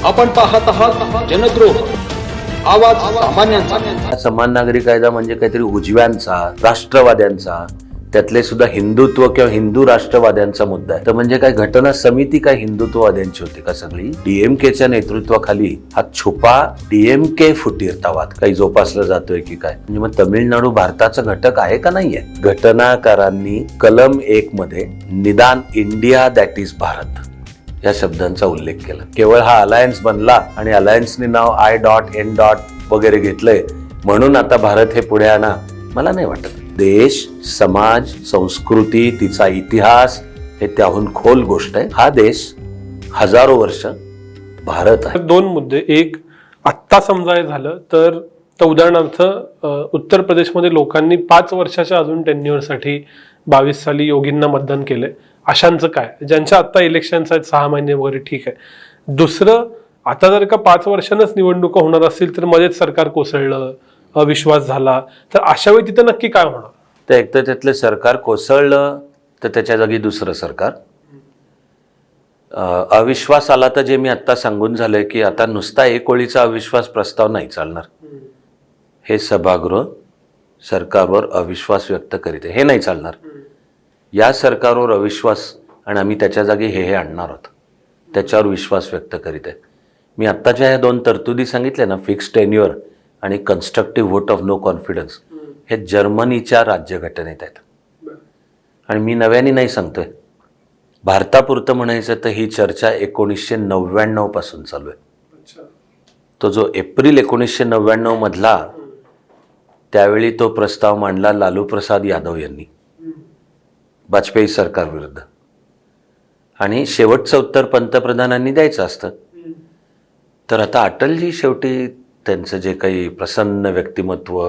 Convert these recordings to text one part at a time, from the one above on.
आपण पाहत आहात जनद्रोह आवाज सामान्यांचा। समान नागरी कायदा म्हणजे काहीतरी उजव्यांचा, राष्ट्रवाद्यांचा, त्यातले सुद्धा हिंदुत्व किंवा हिंदू राष्ट्रवाद्यांचा मुद्दा आहे। तर म्हणजे काय घटना समिती काय हिंदुत्ववाद्यांची होती का सगळी? डीएमकेच्या नेतृत्वाखाली हा छुपा डीएमके फुटीरतावाद काही जोपासला जातोय की काय? म्हणजे मग तमिळनाडू भारताचा घटक आहे का नाहीये? घटनाकारांनी कलम 1 मध्ये निदान इंडिया दॅट इज भारत या शब्दांचा उल्लेख केला। केवळ हा अलायन्स बनला आणि अलायन्सने नाव I.N. वगैरे घेतलंय म्हणून आता भारत हे पुढे आणा, मला नाही वाटत। देश, समाज, संस्कृती, तिचा इतिहास हे त्याहून खोल गोष्ट आहे। हा देश हजारो वर्ष भारत आहे। दोन मुद्दे, एक आत्ता समजा हे झालं तर उदाहरणार्थ उत्तर प्रदेशमध्ये लोकांनी 5 वर्षाच्या अजून टेन्युअरसाठी 22 साली योगींना मतदान केलंय, अशांचं काय? ज्यांच्या आत्ता इलेक्शन्स आहेत 6 महिने वगैरे, ठीक आहे। दुसरं, आता जर का 5 वर्षांनाच निवडणुका होणार असतील तर मध्येच सरकार कोसळलं, अविश्वास झाला, तर अशा वेळी तिथं नक्की काय होणार? तर एक तर त्यातलं सरकार कोसळलं तर त्याच्या जागी दुसरं सरकार, अविश्वास आला तर जे मी आत्ता सांगून झालंय की आता नुसता एक ओळीचा अविश्वास प्रस्ताव नाही चालणार। हे सभागृह सरकारवर अविश्वास व्यक्त करीत आहे, हे नाही चालणार। या सरकारवर अविश्वास आणि आम्ही त्याच्या जागी हे आणणार आहोत, त्याच्यावर विश्वास व्यक्त करीत आहे। मी आत्ताच्या ह्या 2 तरतुदी सांगितल्या ना, फिक्स टेन्युअर आणि constructive vote of no confidence, हे जर्मनीच्या राज्यघटनेत आहेत। आणि मी नव्याने नाही सांगतोय, भारतापुरतं म्हणायचं तर ही चर्चा 1999 पासून चालू आहे। तो जो एप्रिल 1999 मधला, त्यावेळी तो प्रस्ताव मांडला लालू प्रसाद यादव यांनी वाजपेयी सरकार विरुद्ध, आणि शेवटचं उत्तर पंतप्रधानांनी द्यायचं असतं। तर आता अटलजी शेवटी त्यांचं जे काही प्रसन्न व्यक्तिमत्व,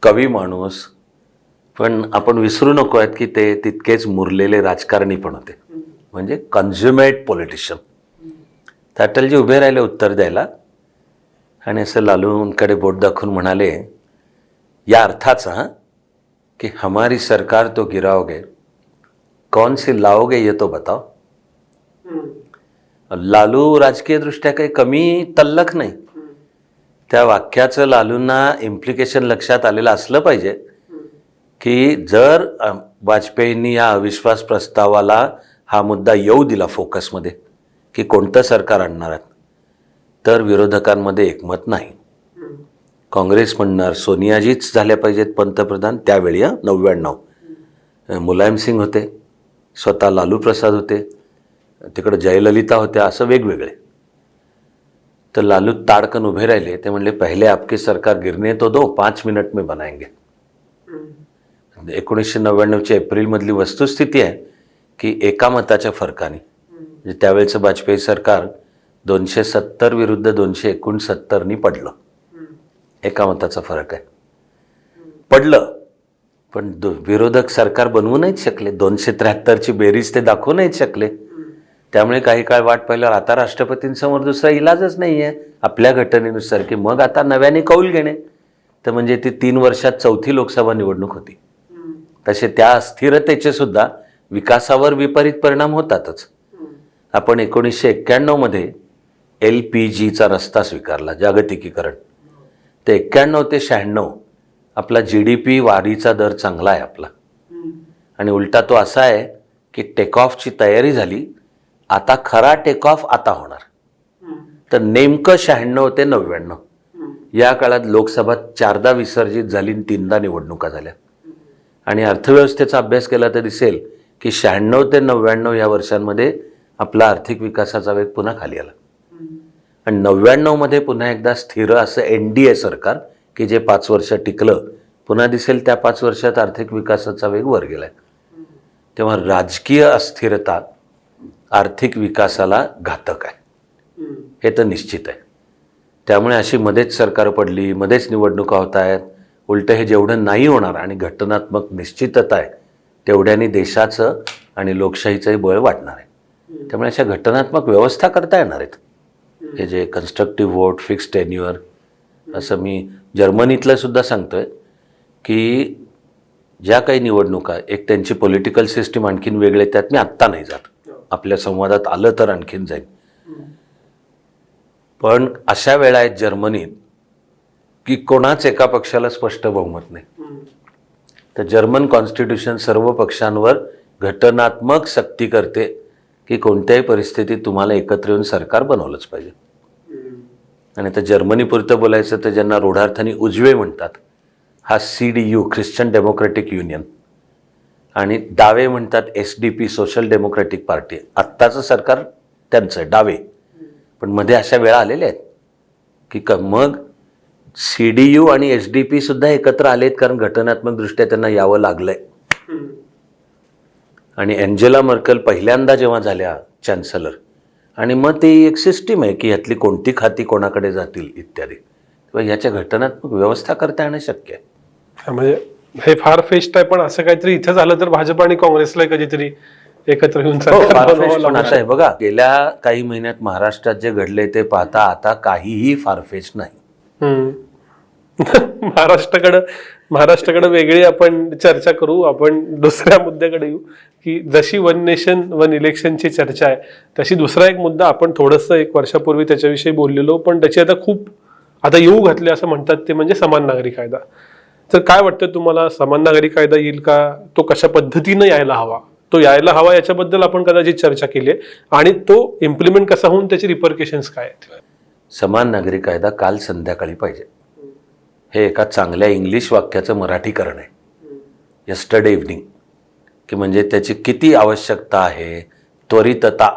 कवी माणूस, पण आपण विसरू नको आहेत की ते तितकेच मुरलेले राजकारणी पण होते, म्हणजे कन्झ्युमेट पॉलिटिशियन। तर अटलजी उभे राहिले उत्तर द्यायला आणि असं लालूंकडे बोट दाखवून म्हणाले, या अर्थाचा कि हमारी सरकार तो गिराओगे, कौन सी लाओगे ये तो बताओ। लालू राजकीय दृष्ट्या काही कमी तल्लख नाही, त्या वाक्याचं लालूंना इम्प्लिकेशन लक्षात आलेलं असलं पाहिजे की जर वाजपेयींनी या अविश्वास प्रस्तावाला हा मुद्दा येऊ दिला फोकसमध्ये की कोणतं सरकार आणणार आहेत, तर विरोधकांमध्ये एकमत नाही। काँग्रेस म्हणणार सोनियाजीच झाल्या पाहिजेत पंतप्रधान, त्यावेळी 99 मुलायम सिंग होते, स्वतः लालू प्रसाद होते, तिकडे जयललिता होत्या, असं वेगवेगळे। तर लालू ताडकन उभे राहिले, ते म्हणले पहिले आपकी सरकार गिरने तो दो, 5 मिनट में बनाएंगे। 1999 एप्रिलमधली वस्तुस्थिती आहे की एका मताच्या फरकाने, म्हणजे त्यावेळेचं वाजपेयी सरकार 270 विरुद्ध 269 पडलं, एका मताचा फरक आहे, पडलं। पण विरोधक सरकार बनवू नाहीच शकले, 273ची बेरीज ते दाखवू नाहीच शकले। त्यामुळे काही काळ वाट पाहिल्यावर आता राष्ट्रपतींसमोर दुसरा इलाजच नाही आहे आपल्या घटनेनुसार की मग आता नव्याने कौल घेणे। तर म्हणजे ती 3 वर्षात 4थी लोकसभा निवडणूक होती। तसे त्या अस्थिरतेचे सुद्धा विकासावर विपरीत परिणाम होतातच। आपण 1991 मध्ये LPGचा रस्ता स्वीकारला, जागतिकीकरण। ते 91 ते 96 आपला GDP वाढीचा दर चांगला आहे आपला, आणि उलटा तो असा आहे की टेक ऑफची तयारी झाली, आता खरा टेक ऑफ आता होणार। तर नेमकं 96 ते 99 या काळात लोकसभा 4दा विसर्जित झाली, 3दा निवडणुका झाल्या। आणि अर्थव्यवस्थेचा अभ्यास केला तर दिसेल की 96 ते 99 या वर्षांमध्ये आपला आर्थिक विकासाचा वेग पुन्हा खाली आला, आणि 99 मध्ये पुन्हा एकदा स्थिर असं NDA सरकार की जे 5 वर्ष टिकलं, पुन्हा दिसेल त्या 5 वर्षात आर्थिक विकासाचा वेग वर गेलाय। तेव्हा राजकीय अस्थिरता आर्थिक विकासाला घातक आहे, हे तर निश्चित आहे। त्यामुळे अशी मध्येच सरकार पडली, मध्येच निवडणुका होत आहेत, उलट हे जेवढं नाही होणार आणि घटनात्मक निश्चितता आहे तेवढ्याने देशाचं आणि लोकशाहीचंही बळ वाढणार आहे। त्यामुळे अशा घटनात्मक व्यवस्था करता येणार आहेत, हे जे कन्स्ट्रक्टिव्ह व्होट, फिक्स टेन्युअर, असं मी जर्मनीतलं सुद्धा सांगतोय की ज्या काही निवडणुका, एक त्यांची पॉलिटिकल सिस्टीम आणखीन वेगळे, त्यात मी आत्ता नाही जात, आपल्या संवादात आलं तर आणखीन जाईल। पण अशा वेळा आहेत जर्मनीत की कोणाच एका पक्षाला स्पष्ट बहुमत नाही. तर जर्मन कॉन्स्टिट्यूशन सर्व पक्षांवर घटनात्मक सक्ती करते की कोणत्याही परिस्थितीत तुम्हाला एकत्र येऊन सरकार बनवलंच पाहिजे. आणि आता जर्मनीपुरतं बोलायचं तर ज्यांना रूढार्थाने उजवे म्हणतात, हा CDU ख्रिश्चन डेमोक्रेटिक युनियन, आणि डावे म्हणतात SDP सोशल डेमोक्रेटिक पार्टी. आत्ताचं सरकार त्यांचं डावे, पण मध्ये अशा वेळा आलेल्या आहेत की मग CDU आणि SDP सुद्धा एकत्र आलेत कारण घटनात्मक दृष्ट्या त्यांना यावं लागलंय. आणि एंजेला मर्केल पहिल्यांदा जेव्हा झाल्या चॅन्सलर, आणि मग ती एक सिस्टीम आहे की यातली कोणती खाती कोणाकडे जातील इत्यादी, तेव्हा याच्या घटनात्मक व्यवस्था करता येणं शक्य आहे. म्हणजे हे फार फेस्ट आहे, पण असं काहीतरी इथं झालं तर भाजप आणि काँग्रेसला कधीतरी एकत्र येऊन सरकार बनवावं फारफेच पण लागणार. असं आहे बघा, गेल्या काही महिन्यात महाराष्ट्रात जे घडले ते पाहता आता काहीही फारफेच नाही. महाराष्ट्राकडे वेगळी आपण चर्चा करू. आपण दुसऱ्या मुद्द्याकडे येऊ की जशी वन नेशन वन इलेक्शनची चर्चा आहे तशी दुसरा एक मुद्दा आपण थोडंसं 1 वर्षापूर्वी त्याच्याविषयी बोललेलो, पण त्याची आता खूप येऊ घातले असं म्हणतात, ते म्हणजे समान नागरी कायदा. तर काय वाटतं तुम्हाला, समान नागरी कायदा येईल का? तो कशा पद्धतीनं यायला हवा? तो यायला हवा याच्याबद्दल आपण कदाचित चर्चा केली आहे, आणि तो इम्प्लिमेंट कसा होऊन त्याचे रिपरकेशन्स काय आहेत? समान नागरी कायदा काल संध्याकाळी पाहिजे. हे एका चांगल्या इंग्लिश वाक्याचं मराठीकरण आहे, यस्टरडे इव्हनिंग, की म्हणजे त्याची किती आवश्यकता आहे, त्वरितता,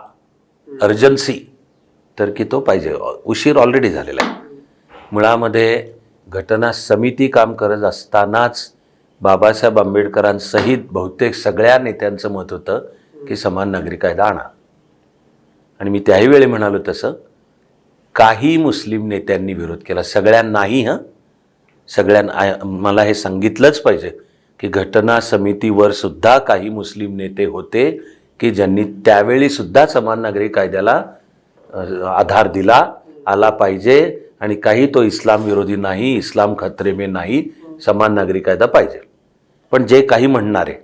अर्जन्सी, तर की तो पाहिजे. उशीर ऑलरेडी झालेला आहे. मुळामध्ये घटना समिती काम करत असतानाच बाबासाहेब आंबेडकरांसहित बहुतेक सगळ्या नेत्यांचं मत होतं की समान नागरी कायदा आणा. आणि मी त्याही वेळी म्हणालो तसं काही मुस्लिम नेत्यांनी विरोध केला, सगळ्यांनाही. मला हे सांगितलंच पाहिजे की घटना समितीवर सुद्धा काही मुस्लिम नेते होते की ज्यांनी त्यावेळी सुद्धा समान नागरी कायद्याला आधार दिला आला पाहिजे, आणि काही तो इस्लाम विरोधी नाही, इस्लाम खतरे में नाही, समान नागरी कायदा पाहिजे. पण जे काही म्हणणारे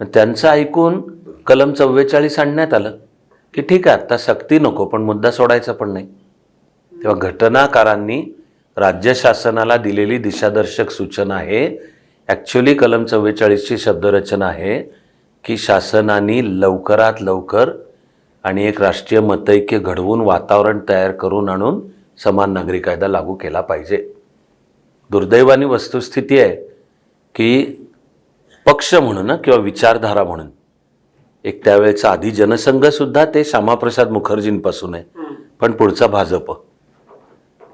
त्यांचं ऐकून कलम 44 आणण्यात आलं की ठीक आहे, आता सक्ती नको पण मुद्दा सोडायचा पण नाही. तेव्हा घटनाकारांनी राज्य शासनाला दिलेली दिशादर्शक सूचना आहे, ॲक्च्युली कलम 44ची शब्दरचना आहे की शासनाने लवकरात लवकर आणि एक राष्ट्रीय मतैक्य घडवून वातावरण तयार करून आणून समान नागरी कायदा लागू केला पाहिजे. दुर्दैवानी वस्तुस्थिती आहे की पक्ष म्हणून किंवा विचारधारा म्हणून एक त्यावेळेचा आधी जनसंघसुद्धा ते श्यामाप्रसाद मुखर्जींपासून आहे, पण पुढचा भाजप,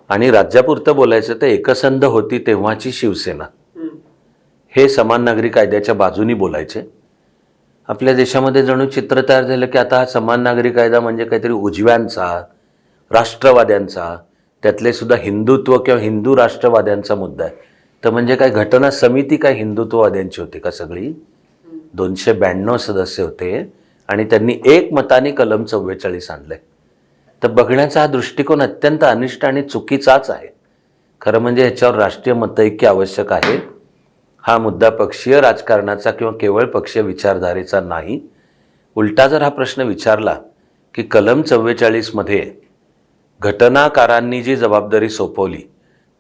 आणि राज्यापुरतं बोलायचं तर एकसंध होती तेव्हाची शिवसेना, हे समान नागरी कायद्याच्या बाजूनी बोलायचे. आपल्या देशामध्ये जणू चित्र तयार झालं की आता हा समान नागरी कायदा म्हणजे काहीतरी उजव्यांचा, राष्ट्रवाद्यांचा, त्यातले सुद्धा हिंदुत्व किंवा हिंदू राष्ट्रवाद्यांचा मुद्दा आहे. तर म्हणजे काय घटना समिती काय हिंदुत्ववाद्यांची होती का सगळी? 292 सदस्य होते आणि त्यांनी एकमताने कलम 44 आणलंय. तर बघण्याचा हा दृष्टिकोन अत्यंत अनिष्ट आणि चुकीचाच आहे. खरं म्हणजे ह्याच्यावर राष्ट्रीय मतैक्य आवश्यक आहे. हा मुद्दा पक्षीय राजकारणाचा किंवा केवळ पक्षीय विचारधारेचा नाही. उलटा जर हा प्रश्न विचारला की कलम 44 मध्ये घटनाकारांनी जी जबाबदारी सोपवली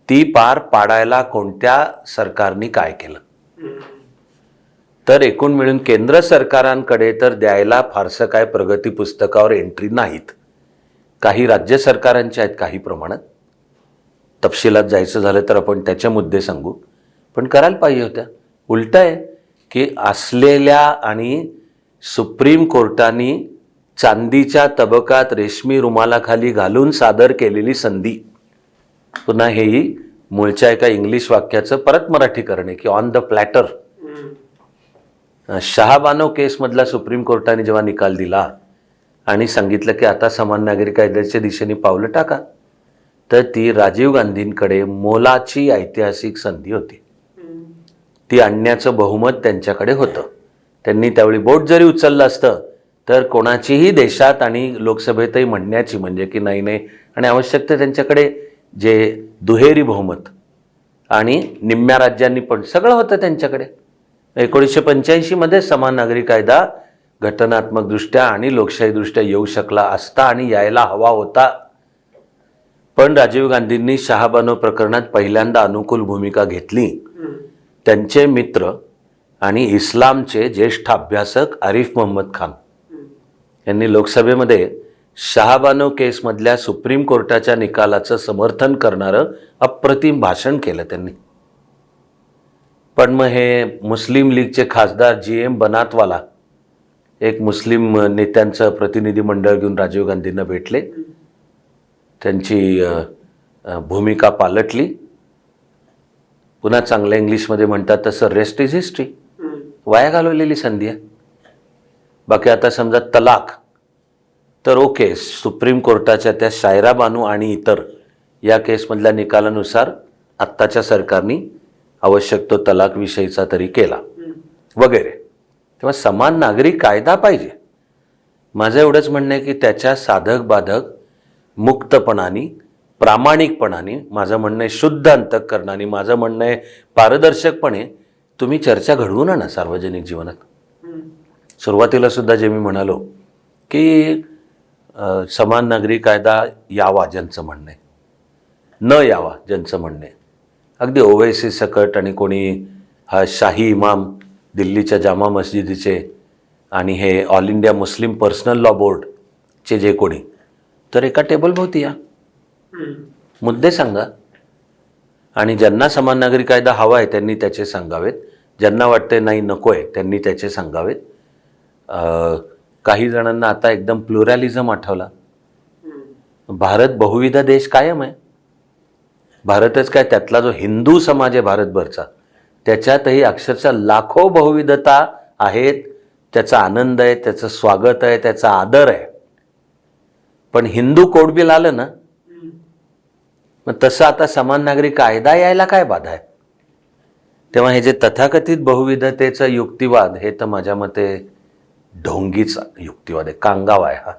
ती पार पाडायला कोणत्या सरकारने काय केलं, तर एकूण मिळून केंद्र सरकारांकडे तर द्यायला फारसं काय प्रगती पुस्तकावर एंट्री नाहीत. काही राज्य सरकारांच्या आहेत काही प्रमाणात. तपशिलात जायचं झालं तर आपण त्याचे मुद्दे सांगू, पण करायला पाहिजे होत्या. उलट आहे की असलेल्या आणि सुप्रीम कोर्टाने चांदीच्या तबकात रेशमी रुमालाखाली घालून सादर केलेली संधी, पुन्हा हेही मूळच्या एका इंग्लिश वाक्याचं परत मराठीकरण आहे की on the platter. Shahbano केसमधला supreme कोर्टाने जेव्हा निकाल दिला आणि सांगितलं की आता समान नागरी कायद्याच्या दिशेने पावलं टाका, तर ती राजीव गांधींकडे मोलाची ऐतिहासिक संधी होती. ती आणण्याचं बहुमत त्यांच्याकडे होतं. त्यांनी त्यावेळी बोट जरी उचललं असतं तर कोणाचीही देशात आणि लोकसभेतही म्हणण्याची म्हणजे की नाही नाही, आणि आवश्यकता त्यांच्याकडे जे दुहेरी बहुमत आणि निम्म्या राज्यांनी पण सगळं होतं त्यांच्याकडे. 1985 मध्ये समान नागरी कायदा घटनात्मक दृष्ट्या आणि लोकशाहीदृष्ट्या येऊ शकला असता आणि यायला हवा होता. पण राजीव गांधींनी शहाबानो प्रकरणात पहिल्यांदा अनुकूल भूमिका घेतली. त्यांचे मित्र आणि इस्लामचे ज्येष्ठ अभ्यासक आरिफ मोहम्मद खान यांनी लोकसभेमध्ये शहाबानो केसमधल्या सुप्रीम कोर्टाच्या निकालाचं समर्थन करणारं अप्रतिम भाषण केलं त्यांनी. पण मग हे मुस्लिम लीगचे खासदार GM बनातवाला एक मुस्लिम नेत्यांचं प्रतिनिधी मंडळ घेऊन राजीव गांधींना भेटले. त्यांची भूमिका पालटली. पुन्हा चांगल्या इंग्लिशमध्ये म्हणतात तसं रेस्ट इज हिस्ट्री. वाया घालवलेली संधी आहे. बाकी आता समजा तलाक तर ओके, सुप्रीम कोर्टाच्या त्या शायरा बानू आणि इतर या केसमधल्या निकालानुसार आत्ताच्या सरकारने आवश्यक तो तलाक विषयीचा तरी केला वगैरे. तेव्हा समान नागरी कायदा पाहिजे. माझं एवढंच म्हणणं आहे की त्याच्या साधक बाधक मुक्तपणाने प्रामाणिकपणाने, माझं म्हणणं आहे शुद्ध अंतःकरणाने, माझं म्हणणं आहे पारदर्शकपणे तुम्ही चर्चा घडवून आणा सार्वजनिक जीवनात. सुरुवातीला सुद्धा जे मी म्हणालो की समान नागरी कायदा यावा ज्यांचं म्हणणं आहे, न यावा ज्यांचं म्हणणं आहे, अगदी ओवैसी सकट आणि कोणी हा शाही इमाम दिल्लीच्या जामा मस्जिदीचे आणि हे all India Muslim personal law बोर्डचे जे कोणी, तर एका टेबलभोवती या, मुद्दे सांगा. आणि ज्यांना समान नागरी कायदा हवा आहे त्यांनी त्याचे सांगावेत, ज्यांना वाटते नाही नको आहे त्यांनी त्याचे सांगावेत. काही जणांना आता एकदम प्लुरॅलिझम आठवला. भारत बहुविध देश कायम आहे. भारतच काय, त्यातला जो हिंदू समाज आहे भारतभरचा, त्याच्यातही अक्षरशः लाखो बहुविधता आहेत. त्याचा आनंद आहे, त्याचं स्वागत आहे, त्याचा आदर आहे. पण हिंदू कोड बिल आलं ना, मग तसं आता समान नागरी कायदा यायला काय बाधा आहे? तेव्हा हे जे तथाकथित बहुविधतेचा युक्तिवाद, हे तर माझ्या मते ढोंगीचा युक्तिवाद आहे, कांगावा आहे हा.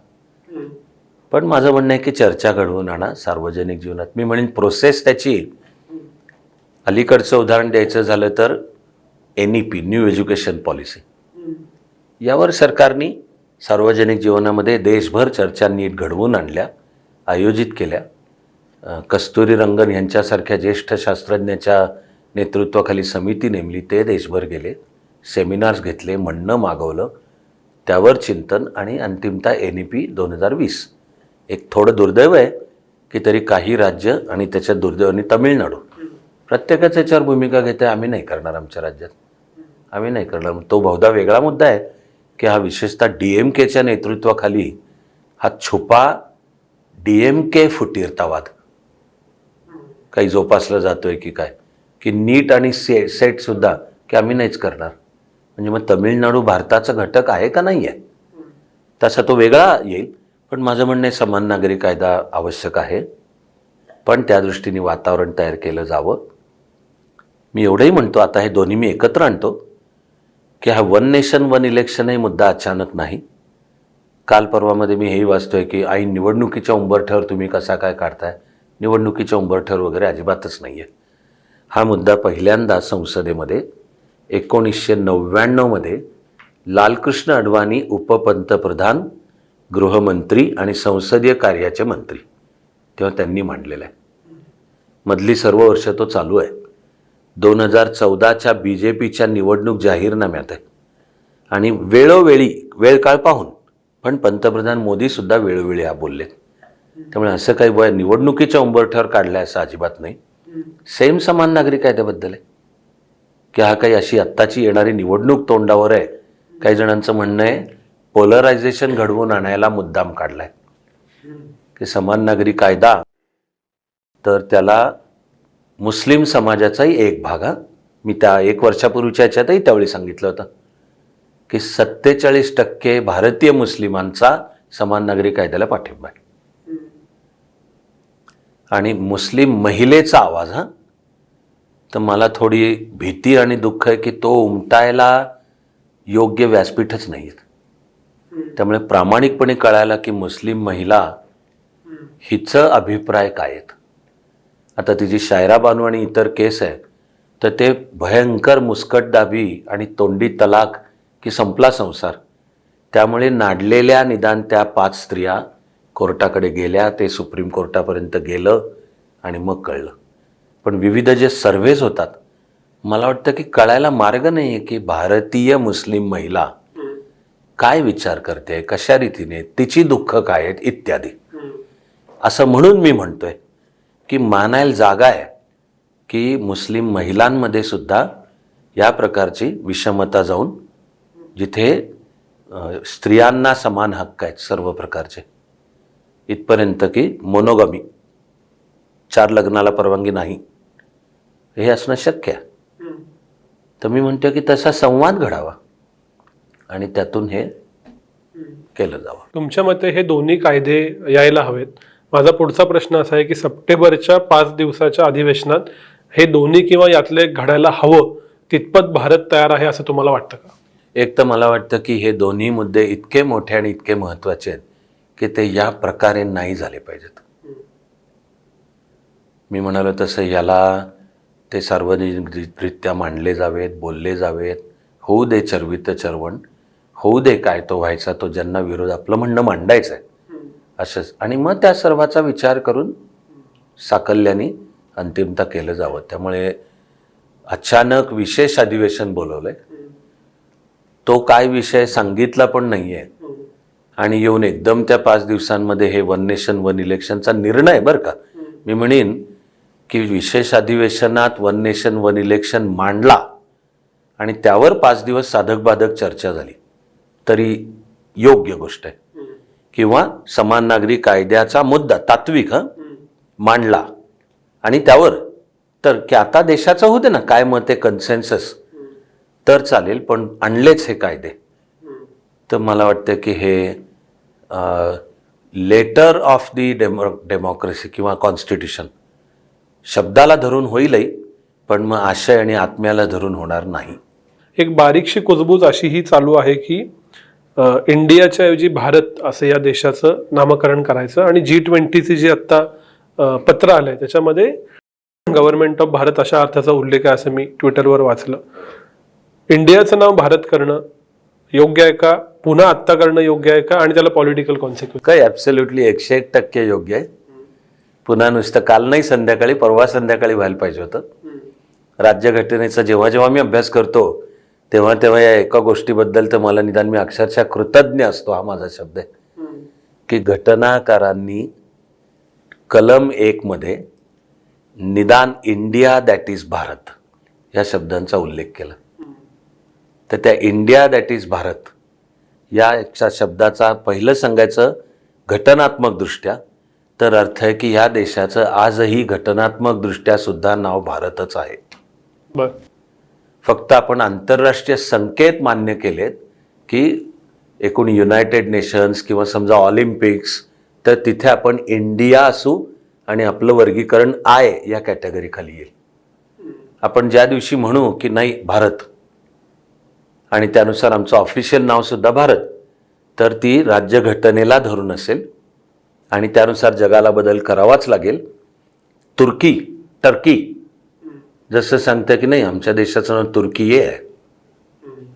पण माझं म्हणणं आहे की चर्चा घडवून आणा सार्वजनिक जीवनात. मी म्हणेन प्रोसेस त्याची, अलीकडचं उदाहरण द्यायचं झालं तर NEP न्यू एज्युकेशन पॉलिसी, यावर सरकारने सार्वजनिक जीवनामध्ये देशभर चर्चा नीट घडवून आणल्या, आयोजित केल्या. कस्तुरी रंगन यांच्यासारख्या ज्येष्ठ शास्त्रज्ञाच्या नेतृत्वाखाली समिती नेमली, ते देशभर गेले, सेमिनार्स घेतले, म्हणणं मागवलं, त्यावर चिंतन आणि अंतिमतः NEP 2020. एक थोडं दुर्दैव आहे की तरी काही राज्य आणि त्याच्या दुर्दैवाने तामिळनाडू प्रत्येकाच याच्यावर भूमिका घेते. आम्ही नाही करणार, आमच्या राज्यात आम्ही नाही करणार. तो बहुधा वेगळा मुद्दा आहे की हा विशेषतः DMKच्या नेतृत्वाखाली हा छुपा DMK फुटीरतावाद काही जोपासला जातोय की काय, की नीट आणि सेट सुद्धा की आम्ही नाहीच करणार. म्हणजे मग तमिळनाडू भारताचा घटक आहे का नाही आहे? तसा तो वेगळा येईल. पण माझं म्हणणं आहे समान नागरी कायदा आवश्यक आहे, पण त्या दृष्टीने वातावरण तयार केलं जावं. मी एवढंही म्हणतो, आता हे दोन्ही मी एकत्र आणतो, की हा वन नेशन वन इलेक्शन हे मुद्दा अचानक नाही. काल परवामध्ये मी हेही वाचतोय की ऐन निवडणुकीच्या उंबरठ्यावर तुम्ही कसा काय काढताय. निवडणुकीच्या उंबरठ्यावर वगैरे अजिबातच नाही आहे. हा मुद्दा पहिल्यांदा संसदेमध्ये 1999 मध्ये लालकृष्ण अडवाणी उपपंतप्रधान, गृहमंत्री आणि संसदीय कार्याचे मंत्री, तेव्हा त्यांनी मांडलेला आहे. मधली सर्व वर्ष तो चालू आहे. 2014च्या BJPच्या निवडणूक जाहीरनाम्यात आहे. आणि वेळोवेळी वेळ काळ पाहून, पण पंतप्रधान मोदीसुद्धा वेळोवेळी हा बोललेत. त्यामुळे असं काही निवडणुकीच्या उंबरठ्यावर काढलं असं अजिबात नाही. सेम समान नागरी कायद्याबद्दल आहे की हा काही अशी आत्ताची येणारी निवडणूक तोंडावर आहे. काही जणांचं म्हणणं आहे पोलरायझेशन घडवून आणायला मुद्दाम काढलाय की समान नागरी कायदा, तर त्याला मुस्लिम समाजाचाही एक भाग, मी त्या 1 वर्षापूर्वीच्या याच्यातही त्यावेळी सांगितलं होतं की 47% भारतीय मुस्लिमांचा समान नागरी कायद्याला पाठिंबा आहे. आणि मुस्लिम महिलेचा आवाज, तर मला थोडी भीती आणि दुःख आहे की तो उमटायला योग्य व्यासपीठच नाही. त्यामुळे प्रामाणिकपणे कळायला की मुस्लिम महिला हिचं अभिप्राय काय आहेत. आता तिची शायरा बानू आणि इतर केस आहे, तर ते भयंकर मुस्कटदाबी आणि तोंडी तलाक की संपला संसार. त्यामुळे नाडलेल्या निदान त्या 5 स्त्रिया कोर्टाकडे गेल्या, ते सुप्रीम कोर्टापर्यंत गेलं आणि मग कळलं. पण विविध जे सर्व्हेज होतात, मला वाटतं की कळायला मार्ग नाही आहे की भारतीय मुस्लिम महिला काय विचार करते, कशा रीतीने, तिची दुःख काय आहेत इत्यादी. असं म्हणून मी म्हणतोय की मानायला जागा आहे की मुस्लिम महिलांमध्ये सुद्धा या प्रकारची विषमता जाऊन, जिथे स्त्रियांना समान हक्क आहेत सर्व प्रकारचे, इथपर्यंत की मोनोगमी, 4 लग्नाला परवानगी नाही, हे असणं शक्य आहे. तर मी म्हणतो की तसा संवाद घडावा आणि त्यातून हे केलं जावं. तुमच्या मते हे दोन्ही कायदे यायला हवेत. माझा पुढचा प्रश्न असा आहे की सप्टेंबरच्या 5 दिवसाच्या अधिवेशनात हे दोन्ही किंवा यातले एक घडायला हवं, तितपत भारत तयार आहे असं तुम्हाला वाटतं का? एक तर मला वाटतं की हे दोन्ही मुद्दे इतके मोठे आणि इतके महत्त्वाचे आहेत की ते या प्रकारे नाही झाले पाहिजेत. मी म्हणालो तसं याला ते सार्वजनिकरित्या मांडले जावेत, बोलले जावेत, होऊ दे चर्वित चर्वण, होऊ दे काय तो व्हायचा तो, ज्यांना विरोध आपलं म्हणणं मांडायचं आहे असंच, आणि मग त्या सर्वाचा विचार करून साकल्याने अंतिमता केलं जावं. त्यामुळे अचानक विशेष अधिवेशन बोलवलंय, तो काय विषय सांगितला पण नाहीये, आणि येऊन एकदम त्या 5 दिवसांमध्ये हे 1 नेशन 1 इलेक्शनचा निर्णय, बरं का, मी म्हणेन की विशेष अधिवेशनात 1 नेशन 1 इलेक्शन मांडला आणि त्यावर 5 दिवस साधक बाधक चर्चा झाली तरी योग्य गोष्ट आहे. किंवा समान नागरी कायद्याचा मुद्दा तात्विक मांडला आणि त्यावर, तर की आता देशाचं होते ना काय मत आहे, कन्सेन्सस, तर चालेल, पण आणलेच हे कायदे. तर मला वाटतं की हे लेटर ऑफ दी डेमोक्रेसी किंवा कॉन्स्टिट्यूशन शब्दाला धरून होईलही, पण मग आशय आणि आत्म्याला धरून होणार नाही. एक बारीकशी कुजबूज अशी ही चालू आहे की इंडियाच्या ऐवजी भारत असं या देशाचं नामकरण करायचं, आणि G20चे जे आत्ता पत्र आलंय त्याच्यामध्ये गव्हर्नमेंट ऑफ भारत अशा अर्थाचा उल्लेख आहे असं मी ट्विटरवर वाचलं. इंडियाचं नाव भारत करणं योग्य आहे का, पुन्हा आत्ता करणं योग्य आहे का, आणि त्याला पॉलिटिकल कॉन्सिक्वेन्स काय? ॲब्सोल्युटली 101% योग्य आहे. पुन्हा नुसतं काल नाही, संध्याकाळी, परवा संध्याकाळी व्हायला पाहिजे होतं. राज्यघटनेचा जेव्हा जेव्हा मी अभ्यास करतो तेव्हा तेव्हा या एका गोष्टीबद्दल तर मला निदान मी अक्षरशः कृतज्ञ असतो, हा माझा शब्द आहे, की घटनाकारांनी कलम 1 मध्ये निदान इंडिया दॅट इज भारत या शब्दांचा उल्लेख केला. तर त्या इंडिया दॅट इज भारत या शब्दाचा पहिलं सांगायचं घटनात्मक दृष्ट्या तर अर्थ आहे की ह्या देशाचं आजही घटनात्मक दृष्ट्या सुद्धा नाव भारतच आहे. बर, फक्त आपण आंतरराष्ट्रीय संकेत मान्य केलेत की एकूण युनायटेड नेशन्स किंवा समजा ऑलिम्पिक्स, तर तिथे आपण इंडिया असू आणि आपलं वर्गीकरण आय या कॅटेगरी खाली येईल. आपण ज्या दिवशी म्हणू की नाही भारत आणि त्यानुसार आमचं ऑफिशियल नाव सुद्धा भारत, तर ती राज्यघटनेला धरून असेल आणि त्यानुसार जगाला बदल करावाच लागेल. टर्की जसं सांगतं की नाही आमच्या देशाचं नाव तुर्की आहे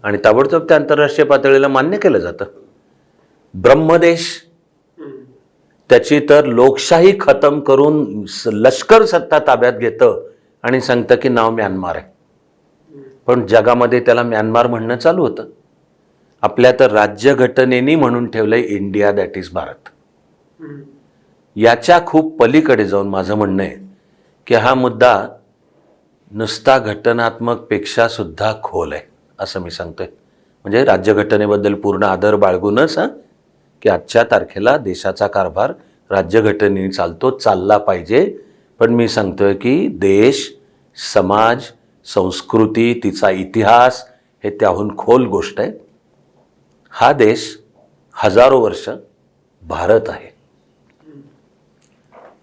आणि ताबडतोब त्या आंतरराष्ट्रीय पातळीला मान्य केलं जातं. ब्रह्मदेश त्याची तर लोकशाही खतम करून लष्कर सत्ता ताब्यात घेतं आणि सांगतं की नाव म्यानमार आहे, पण जगामध्ये त्याला म्यानमार म्हणणं चालू होतं. आपल्या तर राज्यघटनेनी म्हणून ठेवलंय इंडिया दॅट इज भारत. याच्या खूप पलीकडे जाऊन माझं म्हणणं आहे की हा मुद्दा नुसता घटनात्मक पेक्षा सुद्धा खोल आहे असं मी सांगतोय. म्हणजे राज्यघटनेबद्दल पूर्ण आदर बाळगूनच की आजच्या तारखेला देशाचा कारभार राज्यघटनेने चालला पाहिजे, पण मी सांगतोय की देश, समाज, संस्कृती, तिचा इतिहास हे त्याहून खोल गोष्ट आहे. हा देश हजारो वर्ष भारत आहे.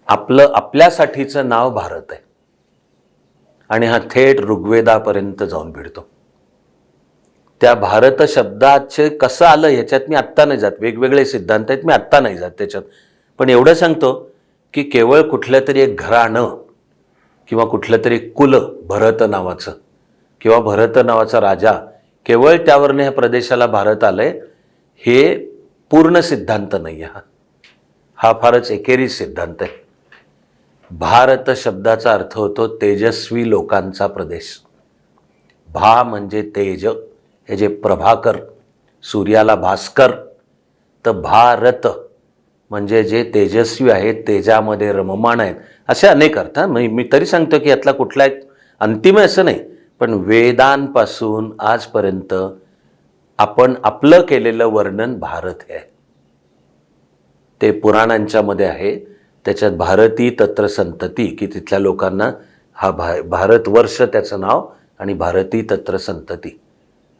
आपल्यासाठीचं नाव भारत आहे आणि हा थेट ऋग्वेदापर्यंत जाऊन भिडतो. त्या भारत शब्दाचे कसं आलं ह्याच्यात मी आत्ता नाही जात, वेगवेगळे सिद्धांत आहेत, मी आत्ता नाही जात त्याच्यात. पण एवढं सांगतो की केवळ कुठलं तरी एक घराणं किंवा कुठलं तरी कुल भरत नावाचं किंवा भरत नावाचा राजा, केवळ त्यावरनं ह्या प्रदेशाला भारत आलंय हे पूर्ण सिद्धांत नाही. हा फारच एकेरी सिद्धांत आहे. भारत शब्दाचा अर्थ होतो तेजस्वी लोकांचा प्रदेश. भा म्हणजे तेज, हे जे प्रभाकर, सूर्याला भास्कर, तर भारत म्हणजे जे तेजस्वी आहेत, तेजामध्ये रममाण आहेत, असे अनेक अर्थ. मी तरी सांगतो की यातला कुठला एक अंतिम असं नाही, पण वेदांपासून आजपर्यंत आपण आपलं केलेलं वर्णन भारत आहे. ते पुराणांच्या मध्ये आहे. त्याच्यात भारती तत्र संतती, की तिथल्या लोकांना हा भारतवर्ष त्याचं नाव, आणि भारती तत्र संतती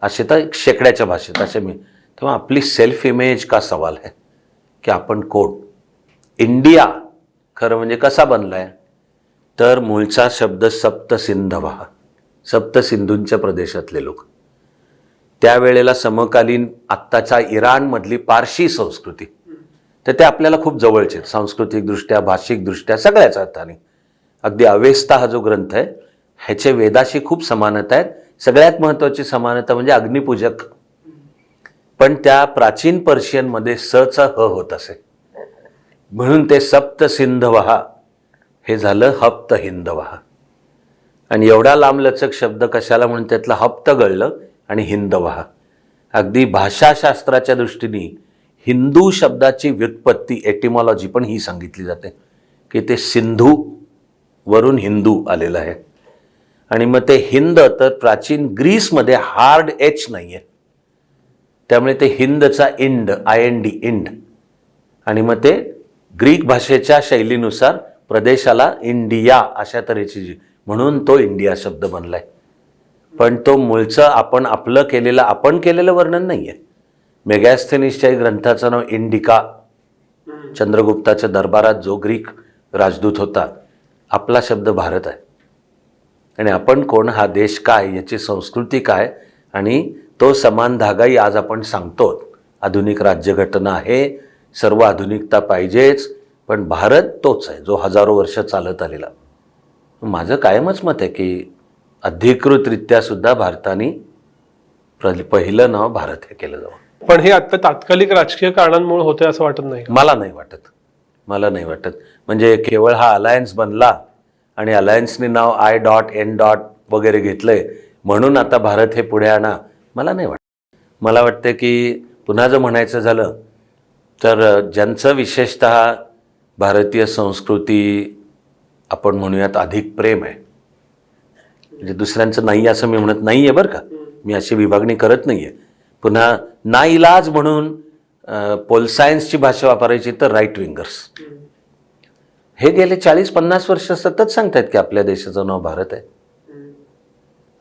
असे तर शेकड्याच्या भाषेत असे मी. तेव्हा आपली सेल्फ इमेज का सवाल आहे की आपण कोण. इंडिया खरं म्हणजे कसा बनलाय, तर मूळचा शब्द सप्तसिंधवा, सप्तसिंधूंच्या प्रदेशातले लोक. त्यावेळेला समकालीन आत्ताच्या इराणमधली पारशी संस्कृती, तर ते आपल्याला खूप जवळचे सांस्कृतिकदृष्ट्या, भाषिकदृष्ट्या, सगळ्याच अर्थाने. अगदी अवेस्ता हा जो ग्रंथ आहे ह्याचे वेदाशी खूप समानता आहेत. सगळ्यात महत्त्वाची समानता म्हणजे अग्निपूजक. पण त्या प्राचीन पर्शियनमध्ये सचा ह होत असे, म्हणून ते सप्तसिंधवहा हे झालं हप्त हिंदवहा. आणि एवढा लांबलचक शब्द कशाला म्हणून त्यातलं हप्त गळलं आणि हिंदवहा. अगदी भाषाशास्त्राच्या दृष्टीने हिंदू शब्दाची व्युत्पत्ती, एटिमॉलॉजी पण ही सांगितली जाते की ते सिंधू वरून हिंदू आलेलं आहे. आणि मग ते हिंद तर प्राचीन ग्रीसमध्ये हार्ड एच नाही आहे, त्यामुळे ते हिंदचा इंड, IND इंड. आणि मग ते ग्रीक भाषेच्या शैलीनुसार प्रदेशाला इंडिया अशा तऱ्हेची, म्हणून तो इंडिया शब्द बनलाय. पण तो मूळचं आपण आपण केलेलं वर्णन नाही आहे. मेगॅस्थेनिसच्या ग्रंथाचं नाव इंडिका, चंद्रगुप्ताच्या दरबारात जो ग्रीक राजदूत होता. आपला शब्द भारत आहे. आणि आपण कोण, हा देश काय, याची संस्कृती काय, आणि तो समान धागाही आज आपण सांगतो. आधुनिक राज्यघटना आहे, सर्व आधुनिकता पाहिजेच, पण भारत तोच आहे जो हजारो वर्ष चालत आलेला. माझं कायमच मत आहे की अधिकृतरित्या सुद्धा भारताने पहिलं नाव भारत हे केलं जावं. पण हे आता तात्कालिक राजकीय कारणांमुळे होते असं वाटत नाही? मला नाही वाटत. म्हणजे केवळ हा अलायन्स बनला आणि अलायन्सने नाव I.N. वगैरे घेतलंय म्हणून आता भारत हे पुढे आणा, मला नाही वाटत. मला वाटतं की पुन्हा जर म्हणायचं झालं तर ज्यांचं विशेषतः भारतीय संस्कृती आपण म्हणूयात अधिक प्रेम आहे, म्हणजे दुसऱ्यांचं नाही असं मी म्हणत नाही आहे बरं का, मी अशी विभागणी करत नाही आहे. पुन्हा नाईलाज म्हणून पोल सायन्सची भाषा वापरायची तर राईट विंगर्स हे गेले 40-50 वर्ष सतत सांगतात की आपल्या देशाचं नाव भारत आहे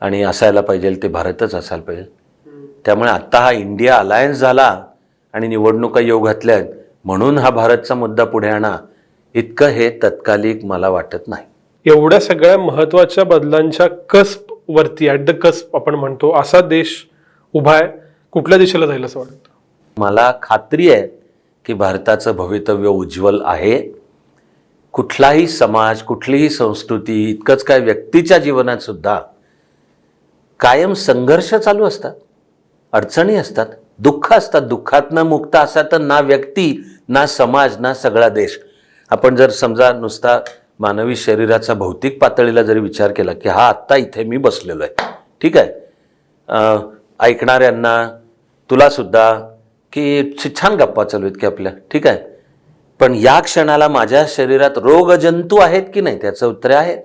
आणि असायला पाहिजे, ते भारतच असायला पाहिजे. त्यामुळे आत्ता हा इंडिया अलायन्स झाला आणि निवडणुका योग घातल्यात म्हणून हा भारतचा मुद्दा पुढे आणा, इतकं हे तत्कालिक मला वाटत नाही. एवढ्या सगळ्या महत्वाच्या बदलांच्या कस्प वरती, ॲट द कस्प आपण म्हणतो, असा देश उभा आहे, कुठल्या दिशेला जाईल असं वाटतं? मला खात्री आहे की भारताचं भवितव्य उज्ज्वल आहे. कुठलाही समाज, कुठलीही संस्कृती, इतकंच काय व्यक्तीच्या जीवनात सुद्धा कायम संघर्ष चालू असतात, अडचणी असतात, दुःख असतात. दुःखातनं मुक्त असा तर ना व्यक्ती, ना समाज, ना सगळा देश. आपण जर समजा नुसता मानवी शरीराचा भौतिक पातळीला जरी विचार केला की हा आत्ता इथे मी बसलेलो आहे, ठीक आहे, ऐकणाऱ्यांना, तुला सुद्धा, की छान गप्पा चालू आहेत की आपल्या, ठीक आहे, पण या क्षणाला माझ्या शरीरात रोगजंतू आहेत की नाही त्याचं उत्तर आहे.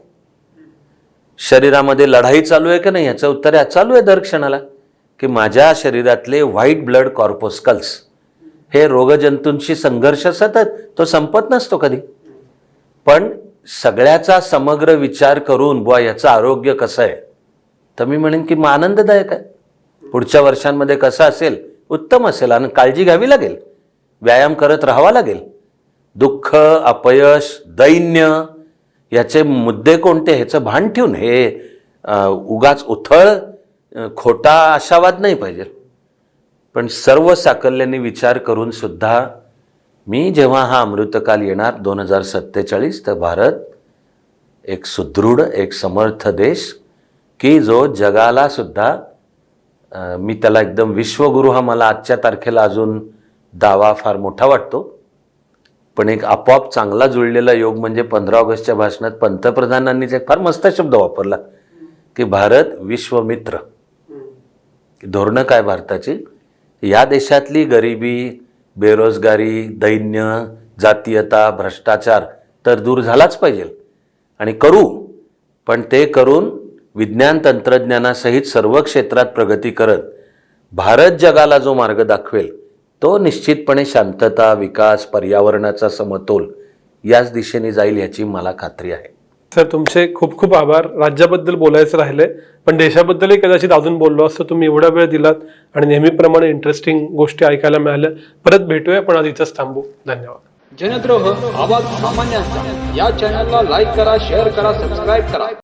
शरीरामध्ये लढाई चालू आहे की नाही याचं उत्तर आहे चालू आहे दर क्षणाला. की माझ्या शरीरातले व्हाईट ब्लड कॉर्पोस्कल्स हे रोगजंतूंशी संघर्ष सतत, तो संपत नसतो कधी. पण सगळ्याचा समग्र विचार करून बुवा याचं आरोग्य कसं आहे, तर मी म्हणेन की आनंददायक आहे. पुढच्या वर्षांमध्ये कसं असेल, उत्तम असेल. आणि काळजी घ्यावी लागेल, व्यायाम करत राहावा लागेल. दुःख, अपयश, दैन्य याचे मुद्दे कोणते ह्याचं भान ठेवून, हे उगाच उथळ खोटा आशावाद नाही पाहिजे. पण सर्व साकल्याने विचार करून सुद्धा मी जेव्हा हा अमृतकाल येणार 2047, तर भारत एक सुदृढ, एक समर्थ देश की जो जगाला सुद्धा, मी त्याला एकदम विश्वगुरु हा मला आजच्या तारखेला अजून दावा फार मोठा वाटतो, पण एक आपोआप चांगला जुळलेला योग म्हणजे 15 ऑगस्टच्या भाषणात पंतप्रधानांनीच एक फार मस्त शब्द वापरला की भारत विश्वमित्र. धोरणं काय भारताची? या देशातली गरिबी, बेरोजगारी, दैन्य, जातीयता, भ्रष्टाचार तर दूर झालाच पाहिजे आणि करू, पण ते करून विज्ञान तंत्रज्ञानासहित सर्व क्षेत्रात प्रगती करत भारत जगाला जो मार्ग दाखवेल तो निश्चितपणे शांतता, विकास, पर्यावरणाचा समतोल याच दिशेने जाईल याची मला खात्री आहे. सर, तुमचे खूप खूप आभार. राज्याबद्दल बोलायचं राहिले, पण देशाबद्दलही कदाचित अजून बोललो असतो. तुम्ही एवढा वेळ दिलात आणि नेहमीप्रमाणे इंटरेस्टिंग गोष्टी ऐकायला मिळाल्या. परत भेटूया, पण आज इथंच थांबू. धन्यवाद. जनद्रोह आवाज सामान्यांचा या चॅनलला लाईक करा, शेअर करा, सबस्क्राईब करा.